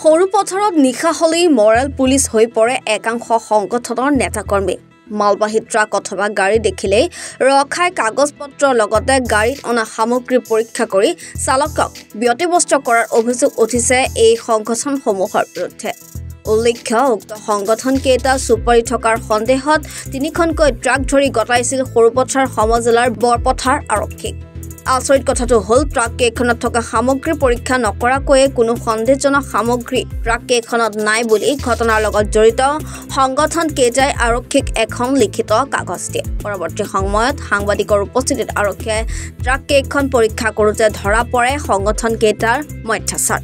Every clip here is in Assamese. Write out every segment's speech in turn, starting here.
সৰু পথাৰত নিশা হলেই মৰেল পুলিচ হৈ পৰে একাংশ সংগঠনৰ নেতাকৰ্মী মালবাহী ট্ৰাক অথবা গাড়ী দেখিলেই ৰখাই কাগজ পত্ৰৰ লগতে গাড়ীত অনা সামগ্ৰী পৰীক্ষা কৰি চালকক ব্যতিব্যস্ত কৰাৰ অভিযোগ উঠিছে এই সংগঠনসমূহৰ বিৰুদ্ধে উল্লেখ্য উক্ত সংগঠন কেইটা সুপাৰি থকাৰ সন্দেহত তিনিখনকৈ ট্ৰাক ধৰি গটাইছিল সৰুপথাৰ সমজিলাৰ বৰপথাৰ আৰক্ষী আচৰিত কথাটো হল ট্ৰাক কেইখনত থকা সামগ্ৰী পৰীক্ষা নকৰাকৈ কোনো সন্দেহজনক সামগ্ৰী ট্ৰাক কেইখনত নাই বুলি ঘটনাৰ লগত জড়িত সংগঠন কেইটাই আৰক্ষীক এখন লিখিত কাগজ দিয়ে পৰৱৰ্তী সময়ত সাংবাদিকৰ উপস্থিতিত আৰক্ষীয়ে ট্ৰাক কেইখন পৰীক্ষা কৰোঁতে ধৰা পৰে সংগঠন কেইটাৰ মধ্যচাৰ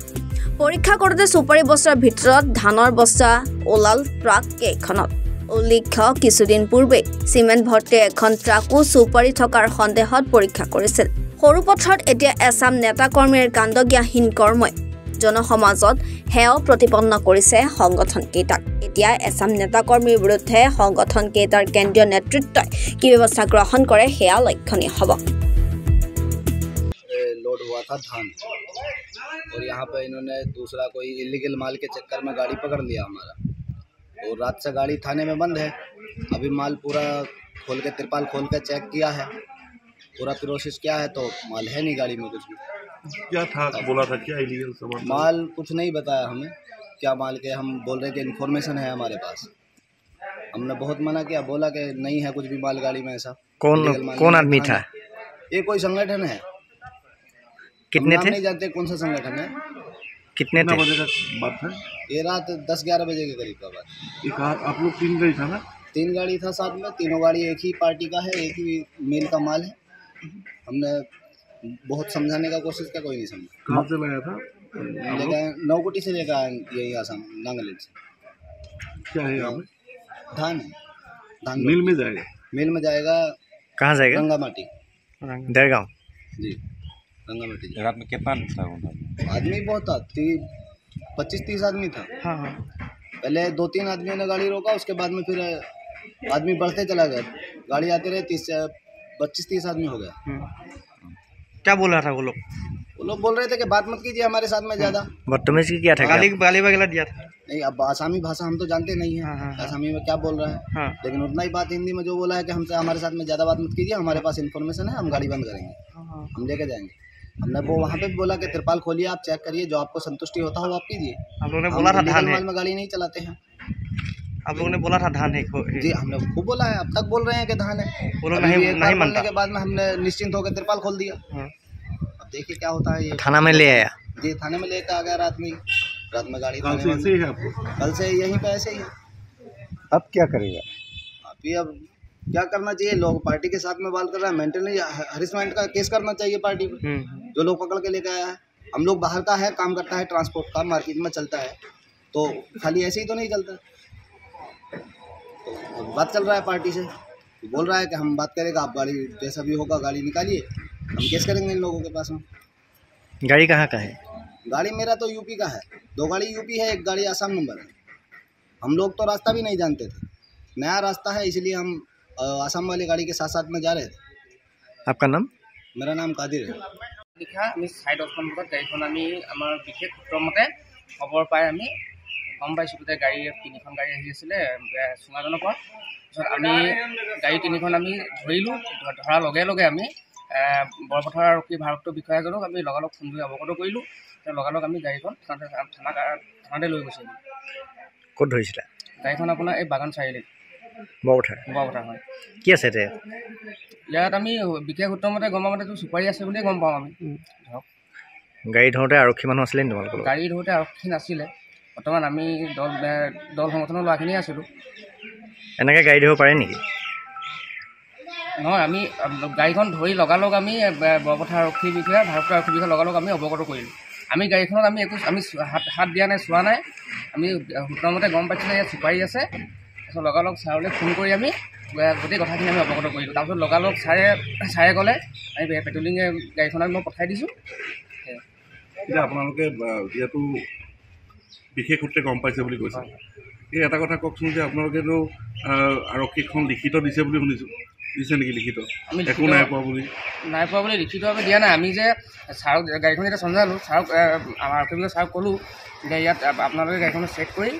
পৰীক্ষা কৰোঁতে সুপাৰি বস্তাৰ ভিতৰত ধানৰ বস্তা ওলাল ট্ৰাক কেইখনত উল্লেখ্য কিছুদিন পূৰ্বে সিমেন্ট ভৰ্তি এখন ট্ৰাকো সুপাৰি থকাৰ সন্দেহত পৰীক্ষা কৰিছিল সৰুপথাৰত এতিয়া এছাম নেতাকৰ্মীৰ কাণ্ডজ্ঞাহীন কৰ্মই জনসমাজত হেয় প্ৰতিপন্ন কৰিছে সংগঠন কেইটাক এতিয়া এছাম নেতাকৰ্মীৰ বিৰুদ্ধে সংগঠন কেইটাৰ কেন্দ্ৰীয় নেতৃত্বই কি ব্যৱস্থা গ্ৰহণ কৰে হেয়া লক্ষণীয় হ'ব लोड हुआ था धान और यहाँ पे इन्होंने दूसरा कोई इलीगल माल के चक्कर में गाड़ी पकड़ लिया हमारा तो रात से गाड़ी थाने में बंद है अभी माल पूरा खोल के तिरपाल खोल के चेक किया है पूरा प्रोसेस किया है तो माल है नहीं गाड़ी में कुछ भी क्या था बोला था क्या इलीगल सामान माल कुछ नहीं बताया हमें क्या माल के हम बोल रहे कि इन्फॉर्मेशन है हमारे पास हमने बहुत मना किया बोला कि नहीं है कुछ भी माल गाड़ी में ऐसा कौन आदमी था ये कोई संगठन है कितने थे नहीं जानते कौन सा संगठन है कितने थे बजे का बात है ये रात 10-11 बजे के करीब का बात एक आप लोग 3 गाड़ी था ना 3 गाड़ी था साथ में तीनों गाड़ी एक ही पार्टी का है एक ही मिल का माल है हमने बहुत समझाने का कोशिश किया कोई नहीं समझा कहाँ से लाया था लेकर नौकुटी से लेकर यही आसाम नांगलेट से क्या है यहाँ पे धान है धान मिल में जाएगा मिल में जाएगा कहाँ जाएगा गंगामाटी देरगांव जी गंगामाटी रात में कितना था आदमी बहुत था 25-30 आदमी था हाँ हाँ पहले 2-3 आदमियों ने गाड़ी रोका उसके बाद में फिर आदमी बढ़ते चला गया गाड़ी आते रहे 25-30 आदमी हो गया क्या बोल रहा था वो लोग बोल रहे थे कि बात मत कीजिए हमारे साथ में ज़्यादा बदतमीजी किया था गाली वगैरह दिया था नहीं अब आसामी भाषा हम तो जानते नहीं है आसामी में क्या बोल रहा है लेकिन उतना ही बात हिंदी में जो बोला है कि हमसे हमारे साथ में ज़्यादा बात मत कीजिए हमारे पास इन्फॉर्मेशन है हम गाड़ी बंद करेंगे हम लेके जाएंगे हमने वो वहाँ पे भी बोला कि तिरपाल खोलिए आप चेक करिए जो आपको संतुष्टि होता हो आप कीजिए आप लोगों ने बोला था धान है माल में गाड़ी नहीं चलाते हैं आप लोगों ने बोला था धान है जी हमने खूब बोला है अब तक बोल रहे हैं कि धान है वो लोग नहीं मानने के बाद में हमने निश्चिंत होकर तिरपाल खोल दिया अब देखिए क्या होता है ये थाना में ले आया जी थाने में लेकर आ गया रात में गाड़ी कल से यहीं पे ऐसे ही है अब क्या करेगा अभी अब क्या करना चाहिए लोग पार्टी के साथ में बात कर रहे हैं मेंटेनेंस हरिसमेंट का केस करना चाहिए पार्टी पे जो लोग पकड़ के लेके आया है हम लोग बाहर का है काम करता है ट्रांसपोर्ट का मार्केट में चलता है तो खाली ऐसे ही तो नहीं चलता तो बात चल रहा है पार्टी से बोल रहा है कि हम बात करेगा आप गाड़ी जैसा भी होगा गाड़ी निकालिए हम केस करेंगे इन लोगों के पास में गाड़ी कहाँ का है गाड़ी मेरा तो यूपी का है 2 गाड़ी यूपी है 1 गाड़ी आसाम नंबर है हम लोग तो रास्ता भी नहीं जानते थे नया रास्ता है इसलिए हम आसाम वाली गाड़ी के साथ साथ में जा रहे थे आपका नाम मेरा नाम कादिर है লিখা আমি 10:30 বজাত গাড়ীখন আমি আমাৰ বিশেষ সূত্ৰমতে খবৰ পাই আমি গম পাইছোঁ যে গাড়ী 3খন গাড়ী আহি আছিলে চুঙাজনৰ পৰা তাৰপিছত আমি গাড়ী 3খন আমি ধৰিলোঁ ধৰাৰ লগে লগে আমি বৰপথাৰ আৰক্ষী ভাৰপ্ৰাপ্ত বিষয়াজনক আমি লগালগ ফোন কৰি অৱগত কৰিলোঁ লগালগ আমি গাড়ীখন থানাতে লৈ গৈছিলোঁ ক'ত ধৰিছিলা গাড়ীখন আপোনাৰ এই বাগান চাৰিআলি বৰপথাৰ হয় কি আছে এতিয়া ইয়াত আমি বিশেষ সূত্ৰমতে গম পাওঁ যে চুপাৰি আছে বুলিয়ে গম পাওঁ আমি ধৰক গাড়ী ধৰোঁতে আৰক্ষী মানুহ আছিলে নেকি তোমালোকৰ গাড়ী ধৰোঁতে আৰক্ষী নাছিলে বৰ্তমান আমি দল সংগঠনৰ ল'ৰাখিনি আছিলোঁ এনেকৈ গাড়ী ধৰিব পাৰে নেকি নহয় আমি গাড়ীখন ধৰি লগালগ আমি বৰপথাৰ আৰক্ষী বিষয়া ভাৰপ্ৰাপ্ত আৰক্ষী বিষয়া লগালগ আমি অৱগত কৰিলোঁ আমি গাড়ীখনত আমি একো আমি হাত দিয়া নাই চোৱা নাই আমি সূত্ৰমতে গম পাইছিলোঁ ইয়াত চুপাৰি আছে তাৰপিছত লগালগ ছাৰলৈ ফোন কৰি আমি গোটেই কথাখিনি আমি অৱগত কৰিলোঁ তাৰপিছত লগালগ ছাৰে ক'লে আমি পেট্ৰলিং গাড়ীখনত মই পঠাই দিছোঁ এতিয়া আপোনালোকে যিহেতু বিশেষ সূত্ৰে গম পাইছে বুলি কৈছে এই এটা কথা কওকচোন যে আপোনালোকেতো আৰক্ষীখন লিখিত দিছে বুলি শুনিছোঁ দিছে নেকি লিখিত আমি একো নাই পোৱা বুলি লিখিতভাৱে দিয়া নাই আমি যে ছাৰক গাড়ীখন যেতিয়া চম্জালোঁ ছাৰক আমাৰ আৰক্ষী ছাৰক ক'লোঁ যে ইয়াত আপোনালোকে গাড়ীখন চেক কৰি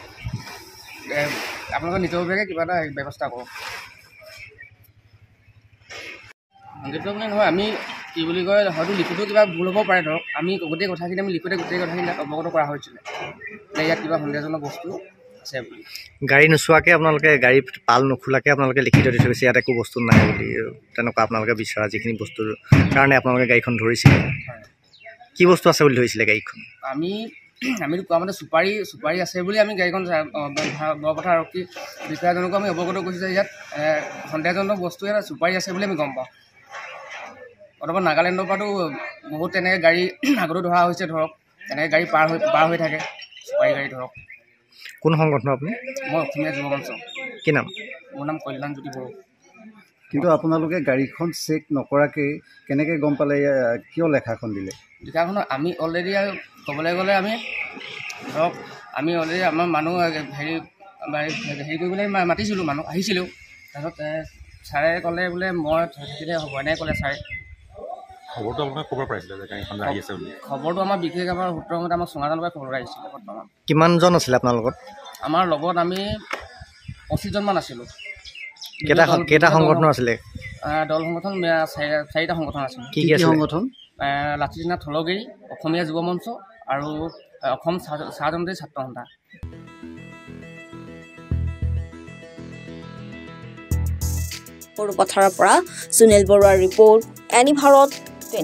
আপোনালোকে নিতভাৱে কিবা এটা ব্যৱস্থা কৰক সংগীত বুলি নহয় আমি কি বুলি কয় হয়তো লিখিত কিবা ভুল হ'ব পাৰে ধৰক আমি গোটেই কথাখিনি আমি লিখোঁতে গোটেই কথাখিনি অৱগত কৰা হৈছিলে যে ইয়াত কিবা সন্দেহজনক বস্তু আছে বুলি গাড়ী নোচোৱাকৈ আপোনালোকে গাড়ী পাল নোখোলাকৈ আপোনালোকে লিখিত দি থৈছে ইয়াত একো বস্তু নাই বুলি তেনেকুৱা আপোনালোকে বিচৰা যিখিনি বস্তুৰ কাৰণে আপোনালোকে গাড়ীখন ধৰিছিলে কি বস্তু আছে বুলি ধৰিছিলে গাড়ীখন আমিতো কোৱা মতে চুপাৰী আছে বুলি আমি গাড়ীখন বৰপথাৰ আৰক্ষী বিষয়াজনকো আমি অৱগত কৰিছোঁ যে ইয়াত সন্দেহজনক বস্তু ইয়াত চুপাৰী আছে বুলি আমি গম পাওঁ অথবা নাগালেণ্ডৰ পৰাতো বহুত তেনেকৈ গাড়ী আগতো ধৰা হৈছে ধৰক তেনেকৈ গাড়ী পাৰ হৈ থাকে চুপাৰী গাড়ী ধৰক কোন সংগঠন আপুনি মই অসমীয়া যুৱ মঞ্চ কি নাম মোৰ নাম কল্যাণজ্যোতি বড়ো কিন্তু আপোনালোকে গাড়ীখন চেক নকৰাকৈ কেনেকৈ গম পালে কিয় লেখাখন দিলে লিখাখন আমি অলৰেডি ক'বলৈ গ'লে আমি ধৰক আমি অলৰেডি আমাৰ মানুহ হেৰি কৰিবলৈ মাতিছিলোঁ মানুহ আহিছিলোঁ তাৰপিছত ছাৰে ক'লে বোলে মই থাকিলে হ'ব এনেকৈ ক'লে ছাৰে খবৰটো আপোনাক ক'ব পাৰিছিলে যে গাড়ীখন আহি আছে বুলি খবৰটো আমাৰ বিশেষ আমাৰ সূত্ৰৰ মতে আমাৰ চুঙাজানৰ পৰা খবৰ আহিছিলে বৰ্তমান কিমানজন আছিলে আপোনাৰ লগত আমাৰ লগত আমি 25জনমান আছিলোঁ কেইটা সংগঠন আছিলে দল সংগঠন 4টা সংগঠন আছিলে কি কি সংগঠন লাচিত থলগিৰি অসমীয়া যুৱ মঞ্চ আৰু অসম চাহ জনজাতি ছাত্ৰ সন্থা সৰুপথাৰৰ পৰা সুনীল বৰুৱাৰ ৰিপৰ্ট এনি ভাৰত 24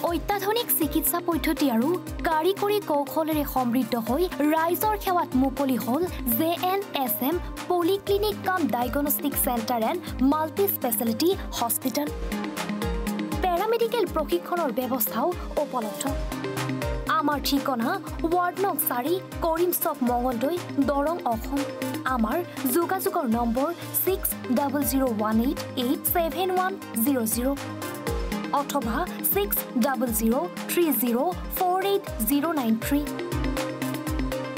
অত্যাধুনিক চিকিৎসা পদ্ধতি আৰু কাৰিকৰী কৌশলেৰে সমৃদ্ধ হৈ ৰাইজৰ সেৱাত মুকলি হ'ল JNSM পলিক্লিনিক কাম diagnostic centre and multi speciality hospital paramedical প্ৰশিক্ষণৰ ব্যৱস্থাও উপলব্ধ আমাৰ ঠিকনা ৱাৰ্ড নং 4 কৰিম চক মঙলদৈ দৰং অসম আমাৰ যোগাযোগৰ নম্বৰ 6001887100 অথবা 6003048093